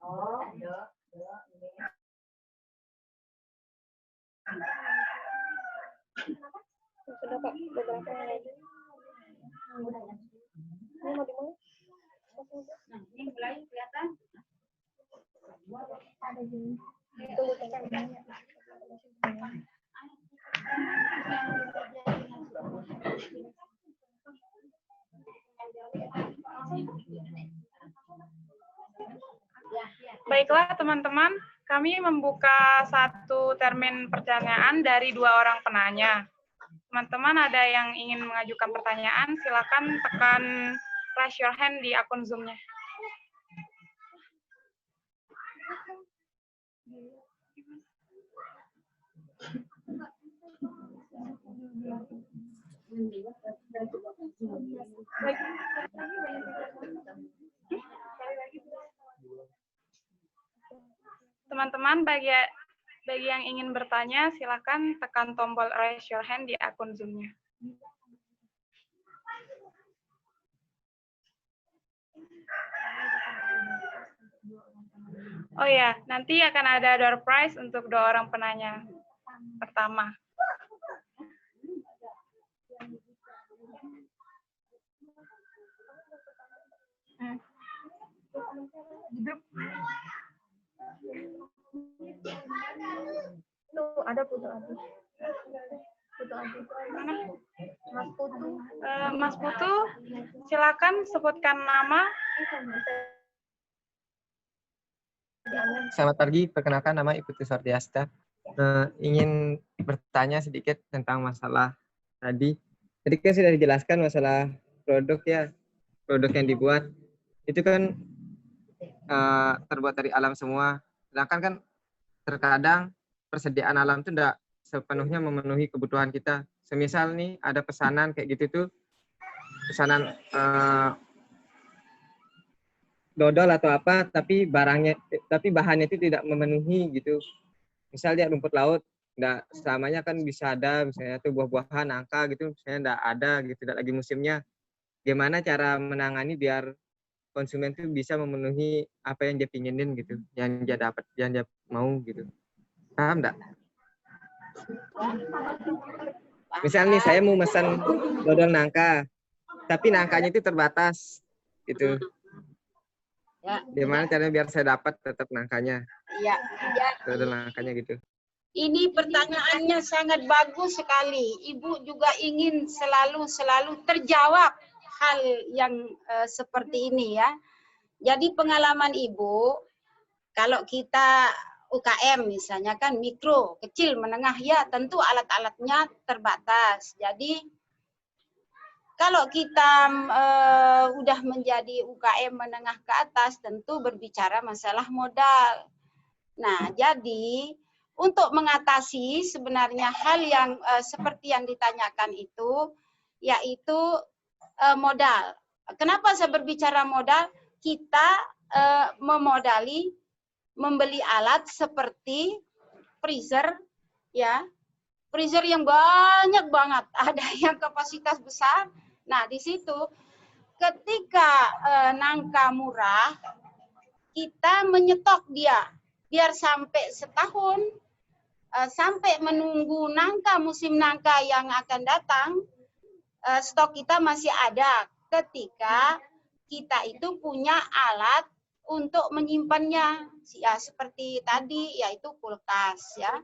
Sudah Pak, beberapa yang lagi. Ini mau dimulai? Ini mulai kelihatan. Ada di tunggu tekan. Baiklah teman-teman, kami membuka satu termin pertanyaan dari 2 orang penanya. Teman-teman ada yang ingin mengajukan pertanyaan, silakan tekan raise your hand di akun Zoom-nya. Teman-teman, bagi yang ingin bertanya, silakan tekan tombol raise your hand di akun Zoom-nya. Oh ya, nanti akan ada door prize untuk 2 orang penanya pertama. Tuh ada Putu Adi. Putu Adi. Mana? Mas Putu. Mas Putu, silakan sebutkan nama. Selamat pagi, perkenalkan nama Ibu Sardiasta. Ingin bertanya sedikit tentang masalah tadi. Tadi kan sudah dijelaskan masalah produk ya, produk yang dibuat itu kan terbuat dari alam semua. Sedangkan kan terkadang persediaan alam itu tidak sepenuhnya memenuhi kebutuhan kita. Semisal nih ada pesanan kayak gitu tuh, pesanan dodol atau apa, tapi bahannya itu tidak memenuhi gitu. Misal dia rumput laut, nggak selamanya kan bisa ada, misalnya tuh buah-buahan, nangka gitu, misalnya nggak ada gitu, tidak lagi musimnya. Gimana cara menangani biar konsumen tuh bisa memenuhi apa yang dia pinginin gitu, yang dia dapat, yang dia mau gitu. Paham nggak? Misal nih saya mau pesan dodol nangka, tapi nangkanya itu terbatas gitu. Ya. Gimana caranya biar saya dapat tetap nangkanya? Iya. Dodol nangkanya gitu. Ini pertanyaannya sangat bagus sekali. Ibu juga ingin selalu terjawab hal yang seperti ini ya. Jadi pengalaman Ibu, kalau kita UKM misalnya kan mikro, kecil, menengah ya tentu alat-alatnya terbatas. Jadi kalau kita udah menjadi UKM menengah ke atas tentu berbicara masalah modal. Nah, jadi untuk mengatasi sebenarnya hal yang seperti yang ditanyakan itu, yaitu modal. Kenapa saya berbicara modal? Kita memodali membeli alat seperti freezer, ya, freezer yang banyak banget, ada yang kapasitas besar. Nah, di situ ketika nangka murah, kita menyetok dia biar sampai setahun, sampai menunggu nangka musim nangka yang akan datang, stok kita masih ada ketika kita itu punya alat untuk menyimpannya, ya seperti tadi yaitu kulkas ya.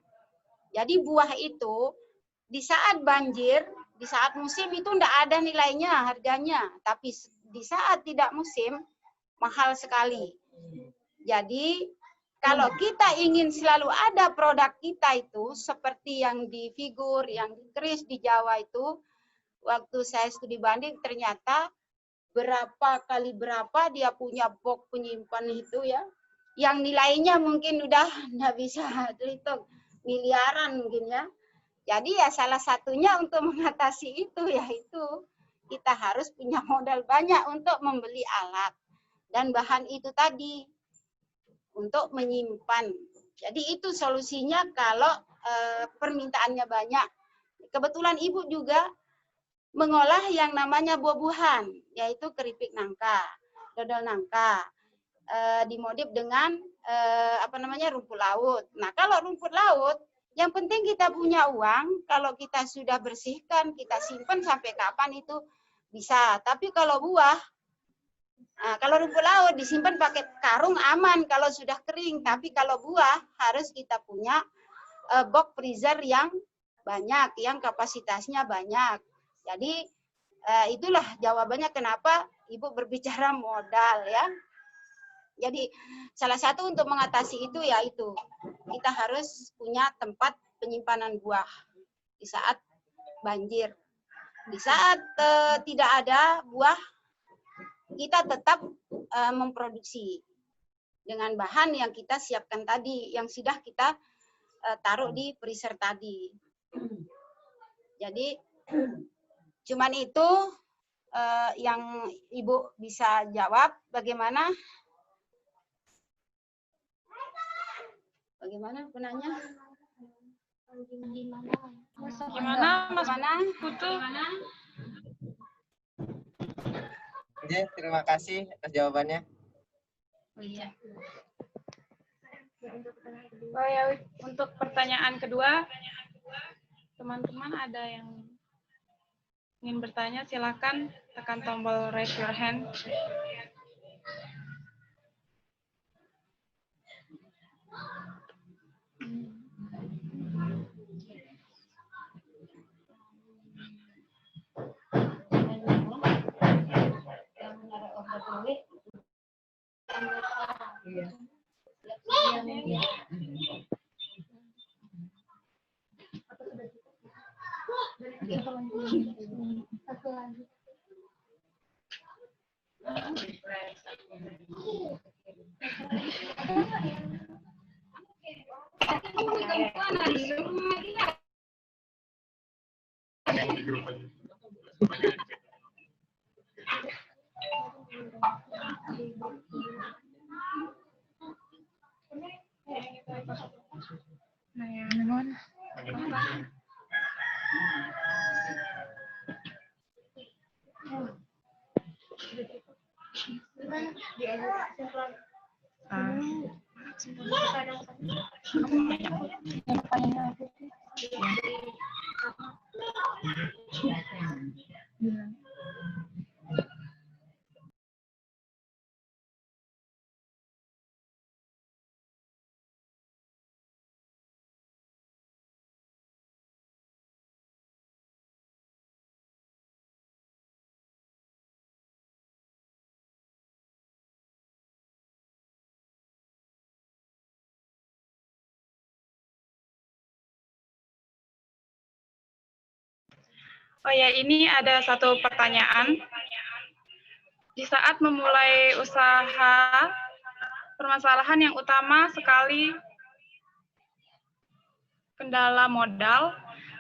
Jadi buah itu di saat banjir, di saat musim itu tidak ada nilainya harganya, tapi di saat tidak musim mahal sekali. Jadi kalau kita ingin selalu ada produk kita itu seperti yang di Figur, yang di Kris di Jawa itu, waktu saya studi banding ternyata berapa kali berapa dia punya box penyimpan itu ya, yang nilainya mungkin udah nggak bisa dihitung, miliaran mungkin ya. Jadi ya salah satunya untuk mengatasi itu yaitu kita harus punya modal banyak untuk membeli alat dan bahan itu tadi untuk menyimpan. Jadi itu solusinya kalau permintaannya banyak. Kebetulan Ibu juga mengolah yang namanya buah-buahan, yaitu keripik nangka, dodol nangka, dimodif dengan rumput laut. Nah, kalau rumput laut, yang penting kita punya uang. Kalau kita sudah bersihkan, kita simpan sampai kapan itu bisa. Tapi kalau buah, kalau rumput laut disimpan pakai karung aman kalau sudah kering. Tapi kalau buah harus kita punya box freezer yang banyak, yang kapasitasnya banyak. Jadi itulah jawabannya kenapa Ibu berbicara modal ya. Jadi salah satu untuk mengatasi itu yaitu kita harus punya tempat penyimpanan buah di saat banjir. Di saat tidak ada buah, kita tetap memproduksi dengan bahan yang kita siapkan tadi, yang sudah kita taruh di freezer tadi. Jadi cuman itu yang Ibu bisa jawab. Bagaimana penanya? Gimana Mas Putu? Oke, terima kasih atas jawabannya. Oh ya, untuk pertanyaan kedua, teman-teman ada yang ingin bertanya, silakan tekan tombol raise your hand. Oh ya, ini ada satu pertanyaan. Di saat memulai usaha, permasalahan yang utama sekali kendala modal.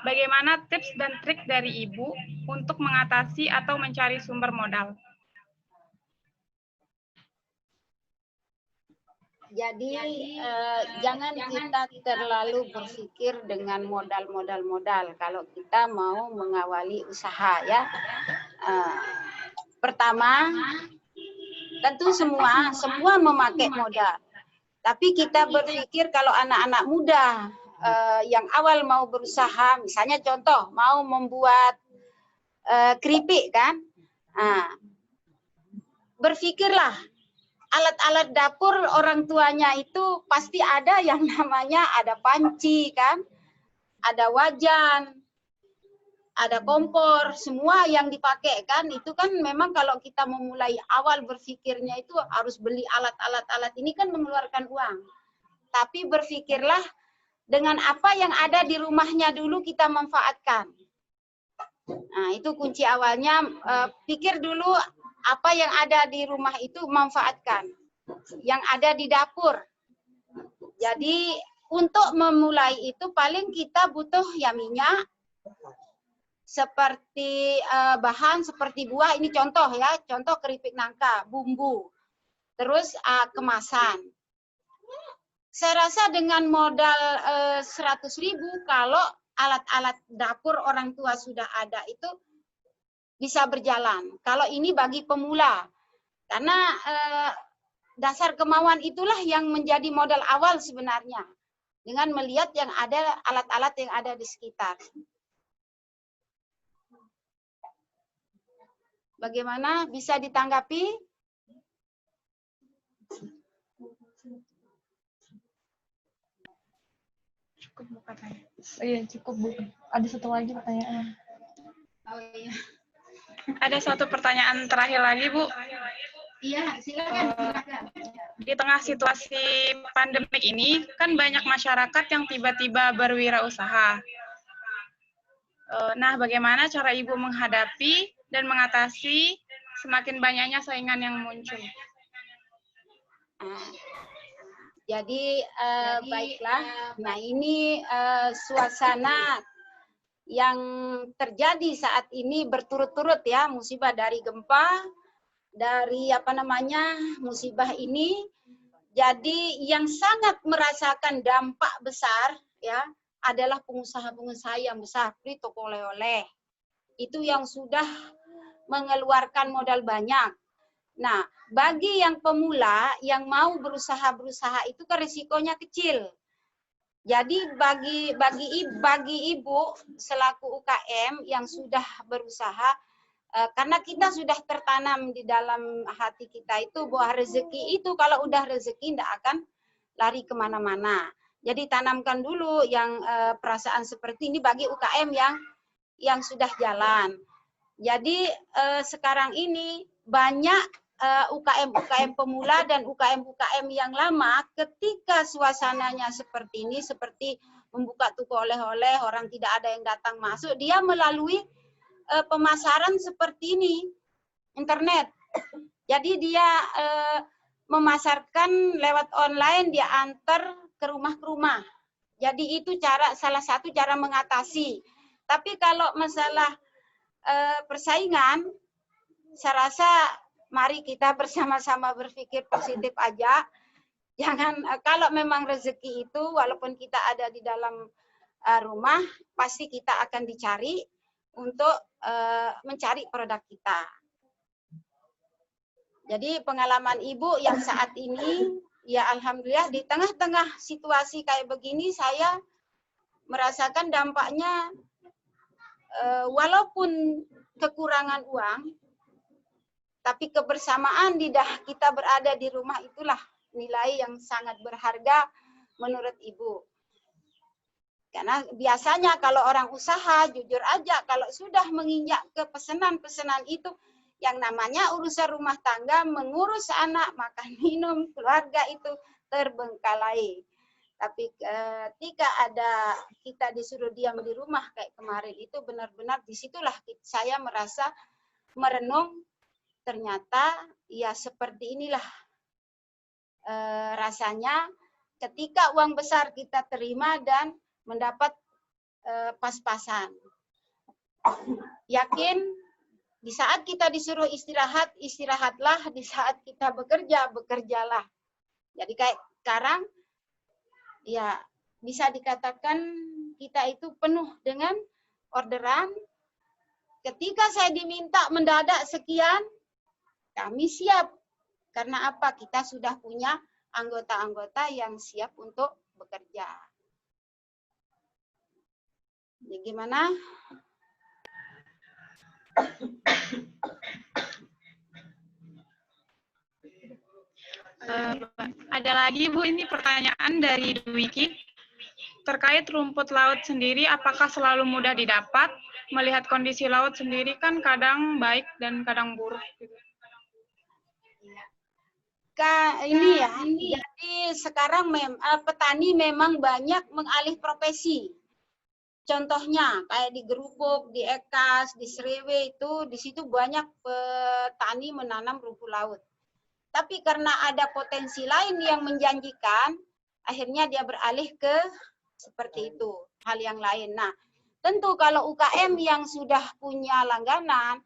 Bagaimana tips dan trik dari Ibu untuk mengatasi atau mencari sumber modal? Jadi jangan kita terlalu berpikir dengan modal kalau kita mau mengawali usaha ya. Pertama, tentu semua memakai modal. Tapi kita berpikir kalau anak-anak muda yang awal mau berusaha, misalnya contoh mau membuat keripik kan, berpikirlah alat-alat dapur orang tuanya itu pasti ada yang namanya ada panci kan, ada wajan, ada kompor, semua yang dipakai kan, itu kan memang kalau kita memulai awal berpikirnya itu harus beli alat-alat ini kan mengeluarkan uang. Tapi berpikirlah dengan apa yang ada di rumahnya dulu kita manfaatkan. Nah, itu kunci awalnya, pikir dulu apa yang ada di rumah itu manfaatkan, yang ada di dapur. Jadi untuk memulai itu paling kita butuh ya minyak, seperti bahan seperti buah, ini contoh ya, contoh keripik nangka, bumbu, terus kemasan. Saya rasa dengan modal 100.000 kalau alat-alat dapur orang tua sudah ada itu bisa berjalan. Kalau ini bagi pemula, karena dasar kemauan itulah yang menjadi modal awal sebenarnya. Dengan melihat yang ada, alat-alat yang ada di sekitar. Bagaimana, bisa ditanggapi? Cukup Bu katanya. Oh iya, cukup Bu. Ada satu lagi pertanyaan. Oh iya. Ada satu pertanyaan terakhir lagi Bu. Iya, silakan. Di tengah situasi pandemik ini, kan banyak masyarakat yang tiba-tiba berwirausaha. Nah, bagaimana cara Ibu menghadapi dan mengatasi semakin banyaknya saingan yang muncul? Jadi baiklah. Nah, ini suasana yang terjadi saat ini berturut-turut ya, musibah dari gempa, dari musibah ini. Jadi yang sangat merasakan dampak besar ya adalah pengusaha-pengusaha yang besar, seperti toko oleh-oleh. Itu yang sudah mengeluarkan modal banyak. Nah, bagi yang pemula yang mau berusaha itu kan risikonya kecil. Jadi bagi ibu selaku UKM yang sudah berusaha, karena kita sudah tertanam di dalam hati kita itu bahwa rezeki itu kalau udah rezeki tidak akan lari kemana-mana. Jadi tanamkan dulu yang perasaan seperti ini bagi UKM yang sudah jalan. Jadi sekarang ini banyak UKM pemula dan UKM yang lama ketika suasananya seperti ini, seperti membuka toko oleh-oleh, orang tidak ada yang datang masuk, dia melalui pemasaran seperti ini, internet. Jadi dia memasarkan lewat online, dia antar ke rumah. Jadi itu salah satu cara mengatasi. Tapi kalau masalah persaingan, saya rasa mari kita bersama-sama berpikir positif aja. Jangan, kalau memang rezeki itu walaupun kita ada di dalam rumah, pasti kita akan dicari untuk mencari produk kita. Jadi pengalaman Ibu yang saat ini, ya alhamdulillah di tengah-tengah situasi kayak begini, saya merasakan dampaknya walaupun kekurangan uang, tapi kebersamaan kita berada di rumah itulah nilai yang sangat berharga menurut Ibu. Karena biasanya kalau orang usaha, jujur aja, kalau sudah menginjak ke pesanan-pesanan itu, yang namanya urusan rumah tangga, mengurus anak, makan minum, keluarga itu terbengkalai. Tapi ketika ada kita disuruh diam di rumah kayak kemarin itu, benar-benar disitulah saya merasa merenung, ternyata ya seperti inilah rasanya ketika uang besar kita terima dan mendapat pas-pasan. Yakin di saat kita disuruh istirahat, istirahatlah. Di saat kita bekerja, bekerjalah. Jadi kayak sekarang, ya bisa dikatakan kita itu penuh dengan orderan. Ketika saya diminta mendadak sekian, kami siap. Karena apa? Kita sudah punya anggota-anggota yang siap untuk bekerja. Jadi gimana? Ada lagi Bu, ini pertanyaan dari Dwiki. Terkait rumput laut sendiri, apakah selalu mudah didapat? Melihat kondisi laut sendiri kan kadang baik dan kadang buruk. Ini ya, jadi sekarang petani memang banyak mengalih profesi. Contohnya kayak di Gerupuk, di Ekas, di Serewe itu, di situ banyak petani menanam rumput laut. Tapi karena ada potensi lain yang menjanjikan, akhirnya dia beralih ke seperti itu, hal yang lain. Nah, tentu kalau UKM yang sudah punya langganan,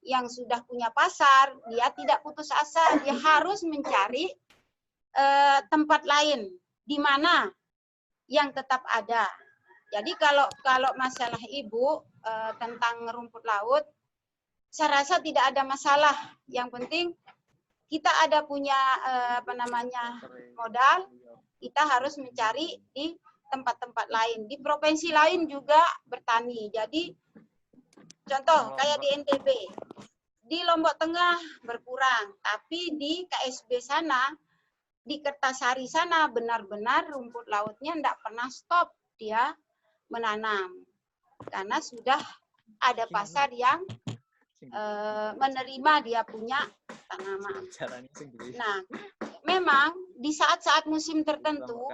yang sudah punya pasar, dia tidak putus asa, dia harus mencari tempat lain di mana yang tetap ada. Jadi kalau masalah Ibu tentang rumput laut, saya rasa tidak ada masalah. Yang penting kita ada punya modal, kita harus mencari di tempat-tempat lain. Di provinsi lain juga bertani. Jadi contoh kayak di NTB, di Lombok Tengah berkurang, tapi di KSB sana, di Kertasari sana benar-benar rumput lautnya tidak pernah stop dia menanam. Karena sudah ada pasar yang menerima dia punya tanaman. Nah, memang di saat-saat musim tertentu,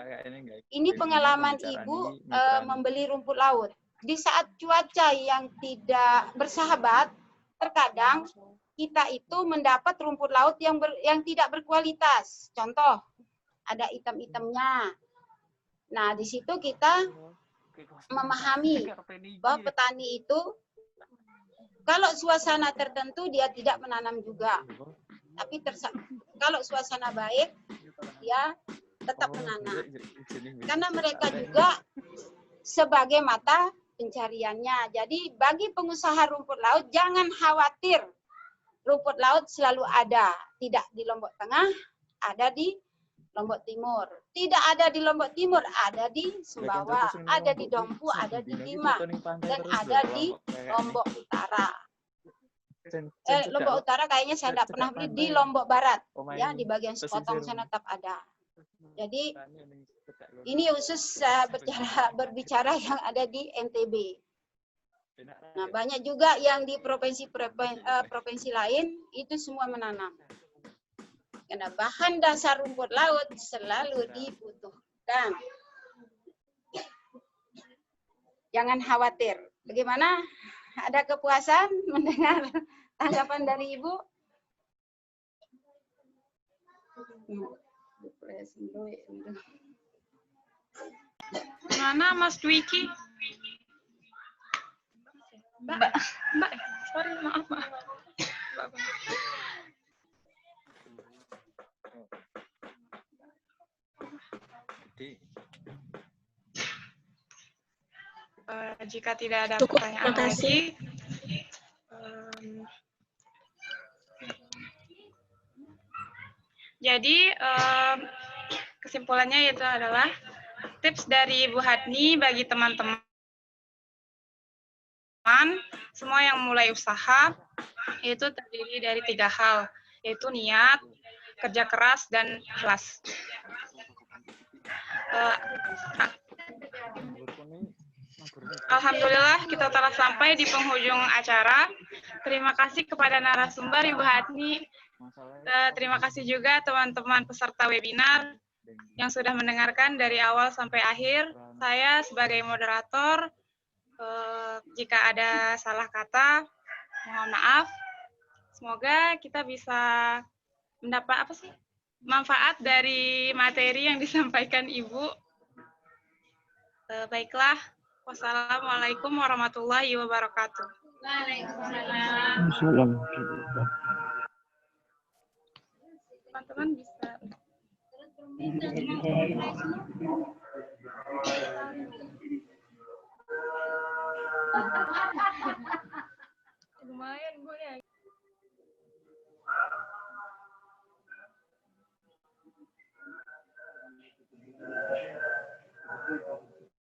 ini pengalaman ibu membeli rumput laut. Di saat cuaca yang tidak bersahabat, terkadang kita itu mendapat rumput laut yang tidak berkualitas. Contoh, ada item-itemnya. Nah, di situ kita memahami bahwa petani itu kalau suasana tertentu dia tidak menanam juga. Tapi kalau suasana baik, dia tetap menanam. Karena mereka juga sebagai mata pencariannya. Jadi bagi pengusaha rumput laut, jangan khawatir. Rumput laut selalu ada. Tidak di Lombok Tengah, ada di Lombok Timur. Tidak ada di Lombok Timur, ada di Sumbawa. Ada di Dompu, ada di Timah. Dan ada di Lombok Utara. Lombok Utara kayaknya saya tidak pernah beli. Di Lombok Barat. Ya, di bagian Sekotong sana tetap ada. Jadi ini khusus berbicara yang ada di NTB. Nah, banyak juga yang di provinsi lain itu semua menanam. Karena bahan dasar rumput laut selalu dibutuhkan. Jangan khawatir. Bagaimana? Ada kepuasan mendengar tanggapan dari Ibu? Mana Mas Dwiki? Mbak, sorry, maaf. Jika tidak ada pertanyaan lagi, jadi kesimpulannya itu adalah tips dari Ibu Hadni bagi teman-teman semua yang mulai usaha itu terdiri dari 3 hal, yaitu niat, kerja keras, dan ikhlas. Alhamdulillah kita telah sampai di penghujung acara. Terima kasih kepada narasumber Ibu Hadni. Terima kasih juga teman-teman peserta webinar yang sudah mendengarkan dari awal sampai akhir. Saya sebagai moderator, jika ada salah kata, mohon maaf. Semoga kita bisa mendapat manfaat dari materi yang disampaikan Ibu. Baiklah, wassalamualaikum warahmatullahi wabarakatuh. Waalaikumsalam. Teman-teman bisa